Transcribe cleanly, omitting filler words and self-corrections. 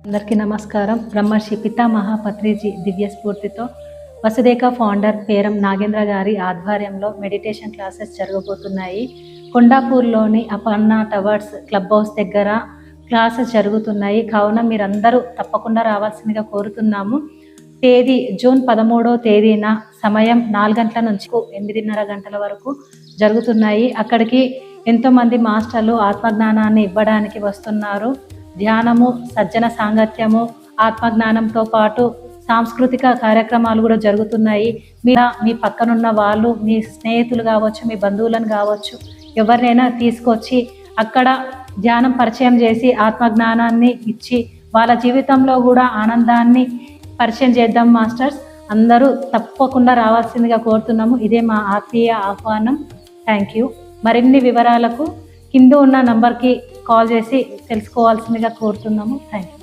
అందరికీ నమస్కారం. బ్రహ్మర్షి పితామహ పత్రిజీ దివ్య స్ఫూర్తితో వసుదేక ఫౌండర్ పేరం నాగేంద్ర గారి ఆధ్వర్యంలో మెడిటేషన్ క్లాసెస్ జరగబోతున్నాయి. కొండాపూర్లోని అపర్ణ టవర్స్ క్లబ్ హౌస్ దగ్గర క్లాసెస్ జరుగుతున్నాయి. కావున మీరందరూ తప్పకుండా రావాల్సిందిగా కోరుతున్నాము. తేదీ జూన్ 13వ తేదీన సమయం 4 గంటల నుంచి 8:30 గంటల వరకు జరుగుతున్నాయి. అక్కడికి ఎంతోమంది మాస్టర్లు ఆత్మజ్ఞానాన్ని ఇవ్వడానికి వస్తున్నారు. ధ్యానము, సజ్జన సాంగత్యము, ఆత్మజ్ఞానంతో పాటు సాంస్కృతిక కార్యక్రమాలు కూడా జరుగుతున్నాయి. మీ పక్కనున్న వాళ్ళు, మీ స్నేహితులు కావచ్చు, మీ బంధువులను కావచ్చు, ఎవరినైనా తీసుకొచ్చి అక్కడ ధ్యానం పరిచయం చేసి ఆత్మజ్ఞానాన్ని ఇచ్చి వాళ్ళ జీవితంలో కూడా ఆనందాన్ని పరిచయం చేద్దాం. మాస్టర్స్ అందరూ తప్పకుండా రావాల్సిందిగా కోరుతున్నాము. ఇదే మా ఆత్మీయ ఆహ్వానం. Thank you. మరిన్ని వివరాలకు కింద ఉన్న నంబర్కి కాల్ చేసి తెలుసుకోవాల్సిందిగా కోరుతున్నాము. Thank you.